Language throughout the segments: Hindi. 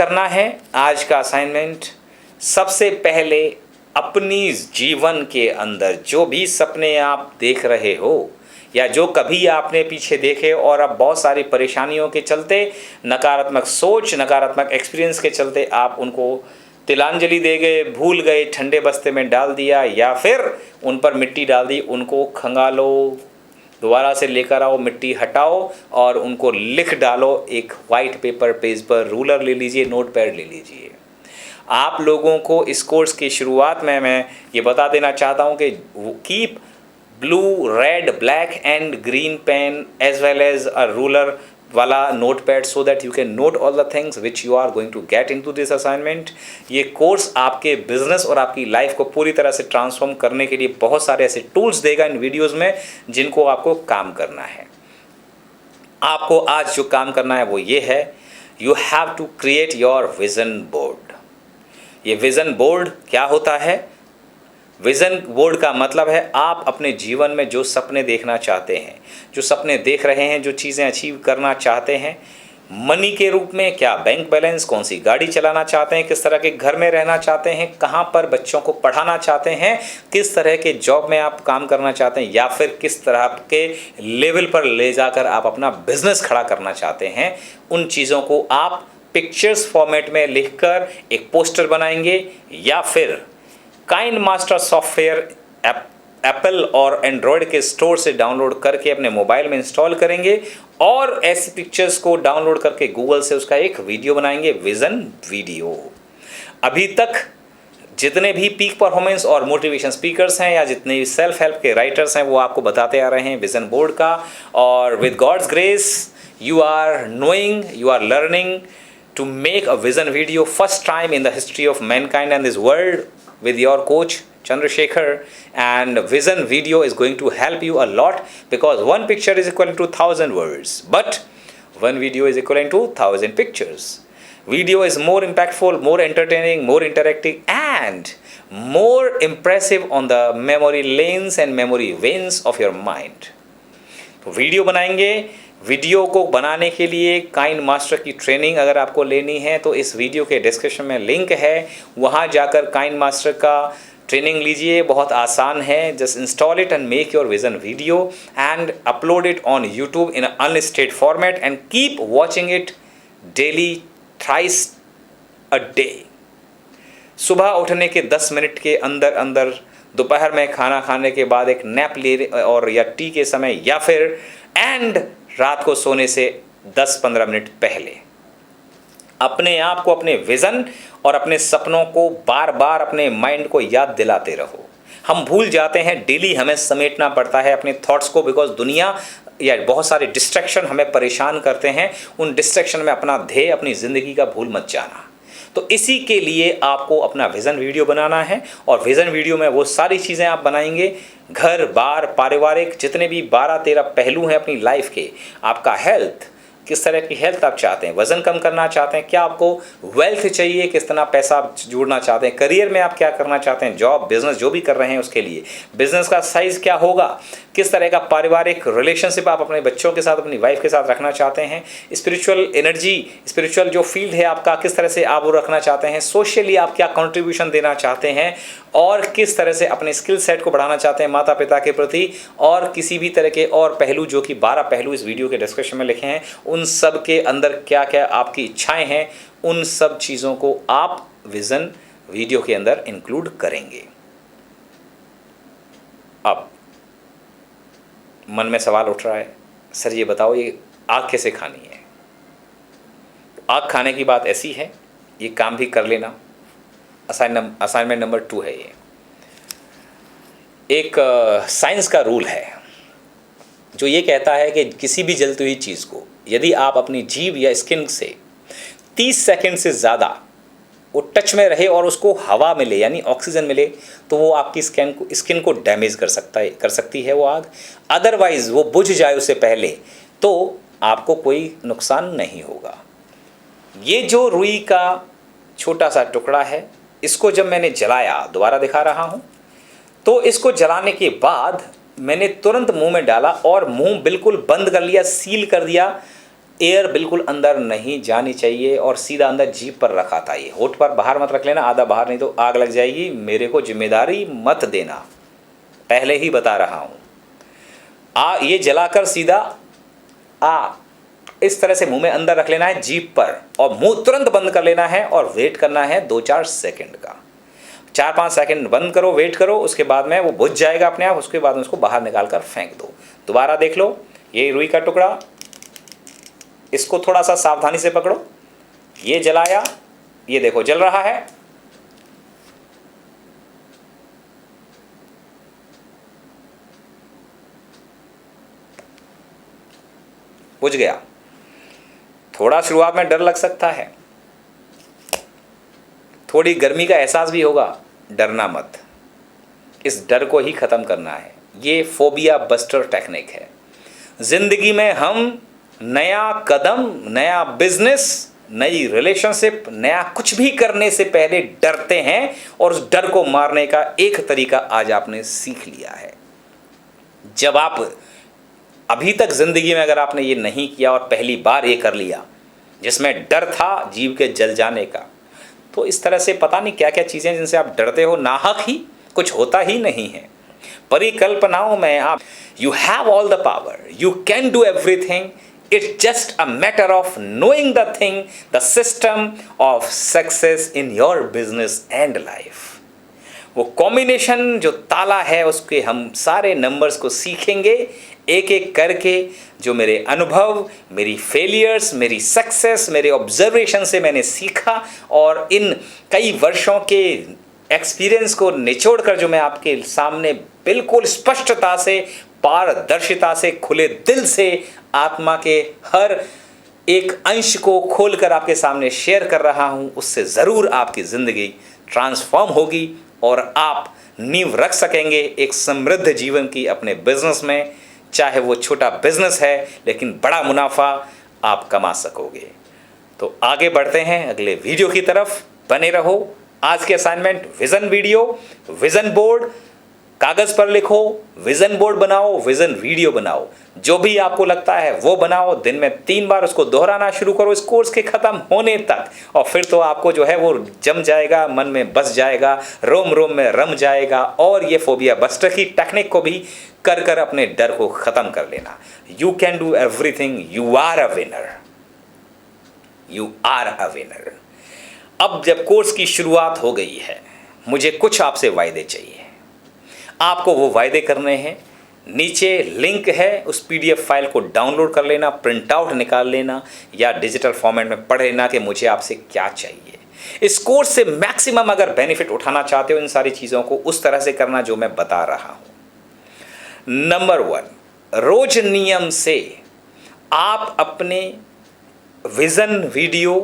करना है आज का असाइनमेंट, सबसे पहले अपनी जीवन के अंदर जो भी सपने आप देख रहे हो या जो कभी आपने पीछे देखे और अब बहुत सारी परेशानियों के चलते, नकारात्मक सोच, नकारात्मक एक्सपीरियंस के चलते आप उनको तिलांजलि दे गए, भूल गए, ठंडे बस्ते में डाल दिया या फिर उन पर मिट्टी डाल दी, उनको खंगालो, दोबारा से लेकर आओ, मिट्टी हटाओ और उनको लिख डालो एक वाइट पेपर पेज पर। रूलर ले लीजिए, नोट पैड ले लीजिए। आप लोगों को इस कोर्स की शुरुआत में मैं ये बता देना चाहता हूँ कि keep blue, red, black and green pen as well as a ruler वाला notepad so that you can note all the things which you are going to get into this assignment. ये कोर्स आपके बिजनेस और आपकी लाइफ को पूरी तरह से ट्रांसफॉर्म करने के लिए बहुत सारे ऐसे टूल्स देगा इन वीडियोस में जिनको आपको काम करना है। आपको आज जो काम करना है वो ये है, you have to create your vision board. ये विजन बोर्ड क्या होता है? विजन बोर्ड का मतलब है आप अपने जीवन में जो सपने देखना चाहते हैं, जो सपने देख रहे हैं, जो चीज़ें अचीव करना चाहते हैं, मनी के रूप में, क्या बैंक बैलेंस, कौन सी गाड़ी चलाना चाहते हैं, किस तरह के घर में रहना चाहते हैं, कहाँ पर बच्चों को पढ़ाना चाहते हैं, किस तरह के जॉब में आप काम करना चाहते हैं या फिर किस तरह के लेवल पर ले जाकर आप अपना बिजनेस खड़ा करना चाहते हैं, उन चीज़ों को आप पिक्चर्स फॉर्मेट में लिखकर एक पोस्टर बनाएंगे या फिर काइंड मास्टर सॉफ्टवेयर एप्पल और एंड्रॉयड के स्टोर से डाउनलोड करके अपने मोबाइल में इंस्टॉल करेंगे और ऐसी पिक्चर्स को डाउनलोड करके गूगल से उसका एक वीडियो बनाएंगे, विजन वीडियो। अभी तक जितने भी पीक परफॉर्मेंस और मोटिवेशन स्पीकर्स हैं या जितने भी सेल्फ हेल्प के राइटर्स हैं वो आपको बताते आ रहे हैं विजन बोर्ड का, और with God's grace you are knowing, you are learning to make a vision video first time in the history of mankind and this world with your coach Chandrasekhar, and vision video is going to help you a lot because one picture is equivalent to 1,000 words but one video is equivalent to 1,000 pictures. Video is more impactful, more entertaining, more interactive and more impressive on the memory lanes and memory veins of your mind. तो वीडियो बनाएंगे। वीडियो को बनाने के लिए काइंड मास्टर की ट्रेनिंग अगर आपको लेनी है तो इस वीडियो के डिस्क्रिप्शन में लिंक है, वहाँ जाकर काइंड मास्टर का ट्रेनिंग लीजिए। बहुत आसान है, just install it and make your vision video and upload it on YouTube in unlisted format and keep watching it daily, thrice a day. सुबह उठने के 10 मिनट के अंदर अंदर, दोपहर में खाना खाने के बाद एक नैप ले और या टी के समय या फिर एंड रात को सोने से 10-15 मिनट पहले अपने आप को अपने विज़न और अपने सपनों को बार बार अपने माइंड को याद दिलाते रहो। हम भूल जाते हैं, डेली हमें समेटना पड़ता है अपने थॉट्स को, बिकॉज दुनिया या बहुत सारे डिस्ट्रैक्शन हमें परेशान करते हैं। उन डिस्ट्रैक्शन में अपना ध्येय, अपनी ज़िंदगी का भूल मत जाना। तो इसी के लिए आपको अपना विज़न वीडियो बनाना है और विज़न वीडियो में वो सारी चीज़ें आप बनाएंगे, घर बार, पारिवारिक जितने भी 12-13 पहलू हैं अपनी लाइफ के। आपका हेल्थ, किस तरह की हेल्थ आप चाहते हैं, वज़न कम करना चाहते हैं, क्या आपको वेल्थ चाहिए, किस तरह पैसा आप जोड़ना चाहते हैं, करियर में आप क्या करना चाहते हैं, जॉब, बिजनेस जो भी कर रहे हैं उसके लिए बिजनेस का साइज़ क्या होगा, किस तरह का पारिवारिक रिलेशनशिप आप अपने बच्चों के साथ, अपनी वाइफ के साथ रखना चाहते हैं, स्पिरिचुअल एनर्जी, स्पिरिचुअल जो फील्ड है आपका किस तरह से आप वो रखना चाहते हैं, सोशली आप क्या कंट्रीब्यूशन देना चाहते हैं और किस तरह से अपने स्किल सेट को बढ़ाना चाहते हैं माता पिता के प्रति, और किसी भी तरह के और पहलू जो कि 12 पहलू इस वीडियो के डिस्क्रिप्शन में लिखे हैं, उन सब के अंदर क्या क्या आपकी इच्छाएं हैं, उन सब चीज़ों को आप विज़न वीडियो के अंदर इंक्लूड करेंगे। अब मन में सवाल उठ रहा है, सर ये बताओ ये आग कैसे खानी है? आग खाने की बात ऐसी है, ये काम भी कर लेना। असाइनमेंट नंबर 2 है ये। एक साइंस का रूल है जो ये कहता है कि किसी भी जलती हुई चीज़ को यदि आप अपनी जीभ या स्किन से 30 सेकंड से ज़्यादा वो टच में रहे और उसको हवा मिले यानी ऑक्सीजन मिले तो वो आपकी स्किन को डैमेज कर सकती है वो आग। अदरवाइज़ वो बुझ जाए उससे पहले तो आपको कोई नुकसान नहीं होगा। ये जो रुई का छोटा सा टुकड़ा है, इसको जब मैंने जलाया, दोबारा दिखा रहा हूँ, तो इसको जलाने के बाद मैंने तुरंत मुंह में डाला और मुंह बिल्कुल बंद कर लिया, सील कर दिया एयर बिल्कुल अंदर नहीं जानी चाहिए और सीधा अंदर जीभ पर रखा था। ये होठ पर बाहर मत रख लेना, आधा बाहर, नहीं तो आग लग जाएगी। मेरे को जिम्मेदारी मत देना, पहले ही बता रहा हूँ। ये जलाकर सीधा इस तरह से मुंह में अंदर रख लेना है जीभ पर, और मुंह तुरंत बंद कर लेना है और वेट करना है 2-4 सेकंड का। 4-5 सेकंड बंद करो, वेट करो, उसके बाद में वो बुझ जाएगा अपने आप। उसके बाद में उसको बाहर निकाल कर फेंक दो। दोबारा देख लो, ये रुई का टुकड़ा, इसको थोड़ा सा सावधानी से पकड़ो। ये जलाया, ये देखो जल रहा है। बुझ गया। थोड़ा शुरुआत में डर लग सकता है, थोड़ी गर्मी का एहसास भी होगा, डरना मत। इस डर को ही ख़त्म करना है। ये फोबिया बस्टर टेक्निक है। ज़िंदगी में हम नया कदम, नया बिजनेस, नई रिलेशनशिप, नया कुछ भी करने से पहले डरते हैं, और उस डर को मारने का एक तरीका आज आपने सीख लिया है। जब आप अभी तक ज़िंदगी में अगर आपने ये नहीं किया और पहली बार ये कर लिया जिसमें डर था जीव के जल जाने का, तो इस तरह से पता नहीं क्या क्या चीज़ें जिनसे आप डरते हो, नाहक ही कुछ होता ही नहीं है। परिकल्पनाओं में आप you have all the power, you can do everything, it's just a matter of knowing the thing, the system of success in your business and life. वो कॉम्बिनेशन जो ताला है उसके हम सारे नंबर्स को सीखेंगे एक एक करके। जो मेरे अनुभव, मेरी फेलियर्स, मेरी सक्सेस, मेरे ऑब्जर्वेशन से मैंने सीखा, और इन कई वर्षों के एक्सपीरियंस को निचोड़ कर जो मैं आपके सामने बिल्कुल स्पष्टता से, पारदर्शिता से, खुले दिल से आत्मा के हर एक अंश को खोलकर आपके सामने शेयर कर रहा हूँ, उससे ज़रूर आपकी ज़िंदगी ट्रांसफॉर्म होगी और आप नींव रख सकेंगे एक समृद्ध जीवन की अपने बिजनेस में। चाहे वो छोटा बिजनेस है लेकिन बड़ा मुनाफा आप कमा सकोगे। तो आगे बढ़ते हैं अगले वीडियो की तरफ, बने रहो। आज के assignment, vision video, vision board, कागज़ पर लिखो, विज़न बोर्ड बनाओ, विज़न वीडियो बनाओ, जो भी आपको लगता है वो बनाओ। दिन में 3 बार उसको दोहराना शुरू करो इस कोर्स के ख़त्म होने तक, और फिर तो आपको जो है वो जम जाएगा, मन में बस जाएगा, रोम रोम में रम जाएगा। और ये फोबिया बस्टर की टेक्निक को भी कर कर अपने डर को ख़त्म कर लेना। You can do everything, you are a winner, you are a winner. अब जब कोर्स की शुरुआत हो गई है, मुझे कुछ आपसे वायदे चाहिए। आपको वो वायदे करने हैं। नीचे लिंक है, उस पीडीएफ फाइल को डाउनलोड कर लेना, प्रिंट आउट निकाल लेना, या डिजिटल फॉर्मेट में पढ़ लेना कि मुझे आपसे क्या चाहिए। इस कोर्स से मैक्सिमम अगर बेनिफिट उठाना चाहते हो, इन सारी चीज़ों को उस तरह से करना जो मैं बता रहा हूँ। नंबर 1, रोज नियम से आप अपने विज़न वीडियो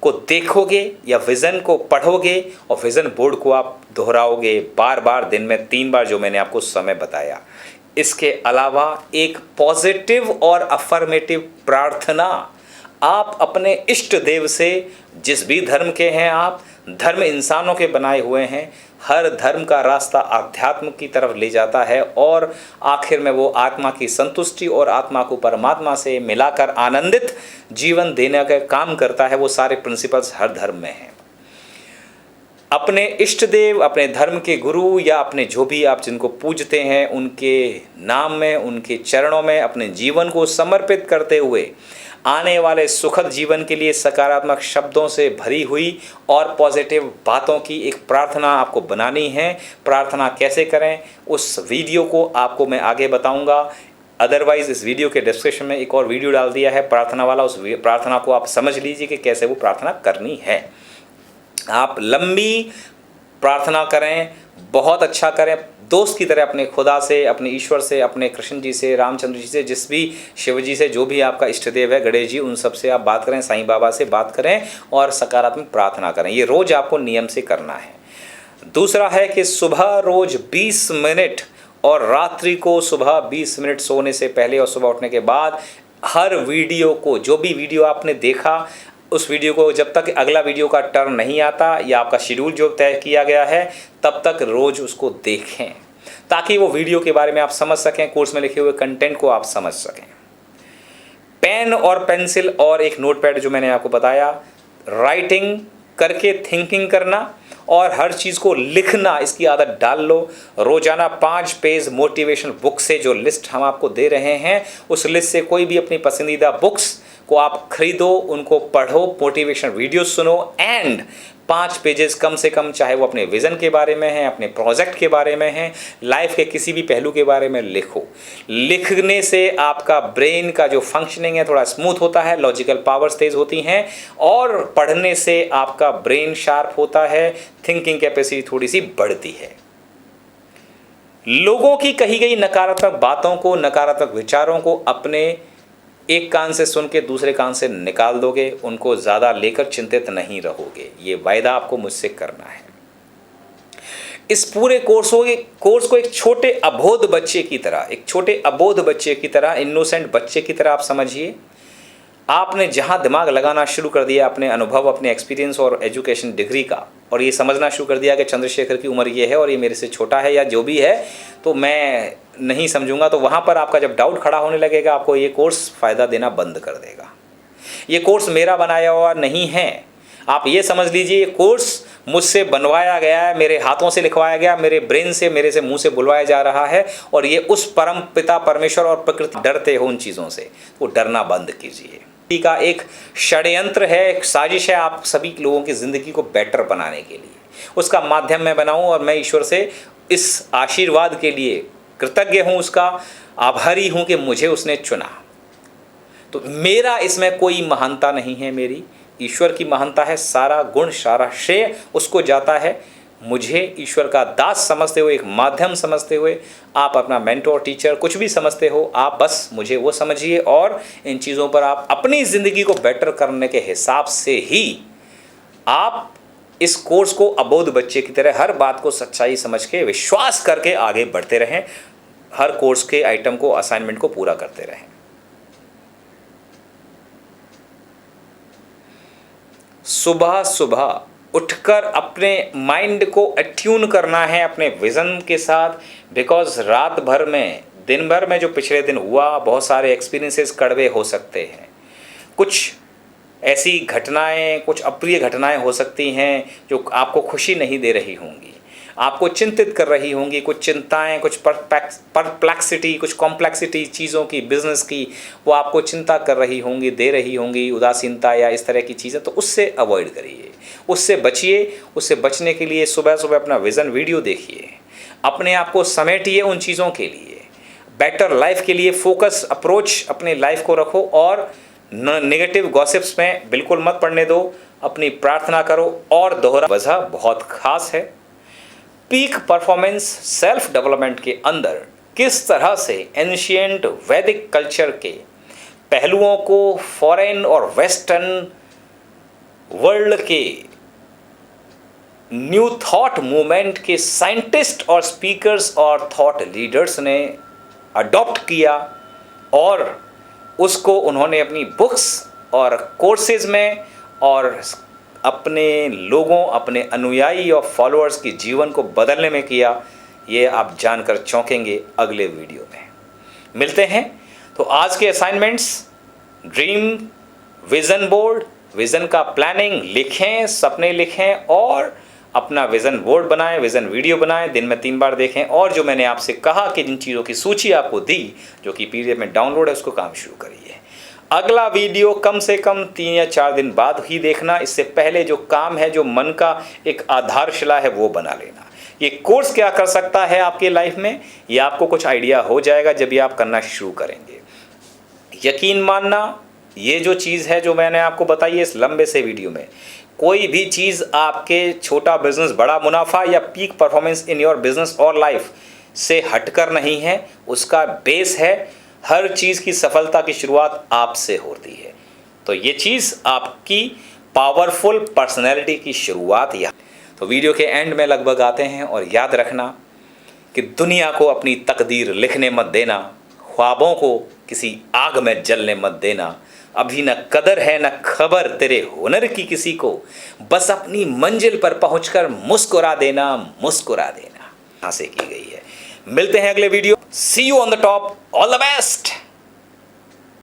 को देखोगे या विज़न को पढ़ोगे, और विज़न बोर्ड को आप दोहराओगे बार बार, दिन में 3 बार, जो मैंने आपको समय बताया। इसके अलावा एक पॉजिटिव और अफर्मेटिव प्रार्थना आप अपने इष्ट देव से, जिस भी धर्म के हैं आप, धर्म इंसानों के बनाए हुए हैं, हर धर्म का रास्ता आध्यात्म की तरफ ले जाता है, और आखिर में वो आत्मा की संतुष्टि और आत्मा को परमात्मा से मिलाकर आनंदित जीवन देने का काम करता है। वो सारे प्रिंसिपल्स हर धर्म में हैं। अपने इष्ट देव, अपने धर्म के गुरु, या अपने जो भी आप जिनको पूजते हैं, उनके नाम में, उनके चरणों में अपने जीवन को समर्पित करते हुए आने वाले सुखद जीवन के लिए सकारात्मक शब्दों से भरी हुई और पॉजिटिव बातों की एक प्रार्थना आपको बनानी है। प्रार्थना कैसे करें उस वीडियो को आपको मैं आगे बताऊंगा। अदरवाइज़ इस वीडियो के डिस्क्रिप्शन में एक और वीडियो डाल दिया है प्रार्थना वाला, उस प्रार्थना को आप समझ लीजिए कि कैसे वो प्रार्थना करनी है। आप लंबी प्रार्थना करें, बहुत अच्छा करें, दोस्त की तरह अपने खुदा से, अपने ईश्वर से, अपने कृष्ण जी से, रामचंद्र जी से, जिस भी शिव जी से, जो भी आपका इष्ट देव है, गणेश जी, उन सब से आप बात करें, साईं बाबा से बात करें और सकारात्मक प्रार्थना करें। ये रोज़ आपको नियम से करना है। दूसरा है कि सुबह रोज़ 20 मिनट और रात्रि को सुबह 20 मिनट सोने से पहले और सुबह उठने के बाद हर वीडियो को, जो भी वीडियो आपने देखा, उस वीडियो को जब तक अगला वीडियो का टर्न नहीं आता या आपका शेड्यूल जो तय किया गया है, तब तक रोज़ उसको देखें, ताकि वो वीडियो के बारे में आप समझ सकें, कोर्स में लिखे हुए कंटेंट को आप समझ सकें। पेन और पेंसिल और एक नोटपैड जो मैंने आपको बताया, राइटिंग करके थिंकिंग करना और हर चीज़ को लिखना, इसकी आदत डाल लो। रोजाना 5 पेज मोटिवेशन बुक से जो लिस्ट हम आपको दे रहे हैं, उस लिस्ट से कोई भी अपनी पसंदीदा बुक्स को आप खरीदो, उनको पढ़ो, मोटिवेशन वीडियो सुनो एंड 5 पेजेस कम से कम, चाहे वो अपने विज़न के बारे में है, अपने प्रोजेक्ट के बारे में है, लाइफ के किसी भी पहलू के बारे में लिखो। लिखने से आपका ब्रेन का जो फंक्शनिंग है थोड़ा स्मूथ होता है, लॉजिकल पावर्स तेज होती हैं, और पढ़ने से आपका ब्रेन शार्प होता है, थिंकिंग कैपेसिटी थोड़ी सी बढ़ती है। लोगों की कही गई नकारात्मक बातों को, नकारात्मक विचारों को अपने एक कान से सुन के दूसरे कान से निकाल दोगे, उनको ज़्यादा लेकर चिंतित नहीं रहोगे। ये वायदा आपको मुझसे करना है। इस पूरे कोर्स को एक छोटे अबोध बच्चे की तरह, इनोसेंट बच्चे की तरह आप समझिए। आपने जहाँ दिमाग लगाना शुरू कर दिया अपने अनुभव, अपने एक्सपीरियंस और एजुकेशन डिग्री का, और ये समझना शुरू कर दिया कि चंद्रशेखर की उम्र ये है और ये मेरे से छोटा है या जो भी है, तो मैं नहीं समझूंगा, तो वहाँ पर आपका जब डाउट खड़ा होने लगेगा, आपको ये कोर्स फ़ायदा देना बंद कर देगा। ये कोर्स मेरा बनाया हुआ नहीं है, आप ये समझ लीजिए, ये कोर्स मुझसे बनवाया गया है, मेरे हाथों से लिखवाया गया, मेरे ब्रेन से, मेरे से मुंह से बुलवाया जा रहा है, और ये उस परम पिता परमेश्वर और प्रकृति, डरते हो उन चीज़ों से, तो डरना बंद कीजिए। का एक षड्यंत्र है, एक साजिश है आप सभी लोगों की ज़िंदगी को बेटर बनाने के लिए, उसका माध्यम मैं बनाऊं, और मैं ईश्वर से इस आशीर्वाद के लिए कृतज्ञ हूं, उसका आभारी हूं कि मुझे उसने चुना। तो मेरा इसमें कोई महानता नहीं है, मेरी ईश्वर की महानता है। सारा गुण, सारा श्रेय उसको जाता है। मुझे ईश्वर का दास समझते हुए, एक माध्यम समझते हुए, आप अपना मेंटोर, टीचर, कुछ भी समझते हो, आप बस मुझे वो समझिए, और इन चीज़ों पर आप अपनी ज़िंदगी को बेटर करने के हिसाब से ही आप इस कोर्स को अबोध बच्चे की तरह हर बात को सच्चाई समझ के, विश्वास करके आगे बढ़ते रहें, हर कोर्स के आइटम को, असाइनमेंट को पूरा करते रहें। सुबह सुबह उठकर अपने माइंड को अट्यून करना है अपने विज़न के साथ, बिकॉज रात भर में, दिन भर में जो पिछले दिन हुआ, बहुत सारे एक्सपीरियंसेस कड़वे हो सकते हैं। कुछ ऐसी घटनाएं, कुछ अप्रिय घटनाएं हो सकती हैं जो आपको खुशी नहीं दे रही होंगी, आपको चिंतित कर रही होंगी। कुछ चिंताएं, कुछ परप्लेक्सिटी, कुछ कॉम्प्लेक्सिटी चीज़ों की, बिजनेस की, वो आपको चिंता कर रही होंगी, दे रही होंगी, उदासीनता या इस तरह की चीज़ें, तो उससे अवॉइड करिए, उससे बचिए। उससे बचने के लिए सुबह सुबह अपना विज़न वीडियो देखिए, अपने आप को समेटिए उन चीज़ों के लिए, बेटर लाइफ के लिए फोकस अप्रोच अपने लाइफ को रखो, और नेगेटिव गॉसिप्स में बिल्कुल मत पड़ने दो। अपनी प्रार्थना करो, और दोहरा वजह बहुत खास है। पीक परफॉर्मेंस सेल्फ डेवलपमेंट के अंदर किस तरह से एंशिएंट वैदिक कल्चर के पहलुओं को फॉरेन और वेस्टर्न वर्ल्ड के न्यू थॉट मूवमेंट के साइंटिस्ट और स्पीकर्स और थॉट लीडर्स ने अडॉप्ट किया, और उसको उन्होंने अपनी बुक्स और कोर्सेज में और अपने लोगों, अपने अनुयायी और फॉलोअर्स के जीवन को बदलने में किया। ये आप जानकर चौंकेंगे। अगले वीडियो में मिलते हैं। तो आज के assignments, dream vision board, vision का प्लानिंग लिखें, सपने लिखें, और अपना विज़न बोर्ड बनाएं, विज़न वीडियो बनाएं, दिन में 3 बार देखें, और जो मैंने आपसे कहा कि जिन चीज़ों की सूची आपको दी, जो कि PDF में डाउनलोड है, उसको काम शुरू करिए। अगला वीडियो कम से कम 3 या 4 दिन बाद ही देखना। इससे पहले जो काम है, जो मन का एक आधारशिला है, वो बना लेना। ये कोर्स क्या कर सकता है आपके लाइफ में, ये आपको कुछ आइडिया हो जाएगा जब ये आप करना शुरू करेंगे। यकीन मानना, ये जो चीज़ है जो मैंने आपको बताई है इस लंबे से वीडियो में, कोई भी चीज़ आपके छोटा बिजनेस, बड़ा मुनाफा या peak performance in your business और लाइफ से हटकर नहीं है। उसका बेस है, हर चीज़ की सफलता की शुरुआत आपसे होती है। तो ये चीज़ आपकी पावरफुल पर्सनैलिटी की शुरुआत यहाँ। तो वीडियो के एंड में लगभग आते हैं, और याद रखना कि दुनिया को अपनी तकदीर लिखने मत देना, ख्वाबों को किसी आग में जलने मत देना। अभी न कदर है न खबर तेरे हुनर की किसी को, बस अपनी मंजिल पर पहुंचकर मुस्कुरा देना, मुस्कुरा देना। यहाँ से की गई है। मिलते हैं अगले video. See you on the top. All the best.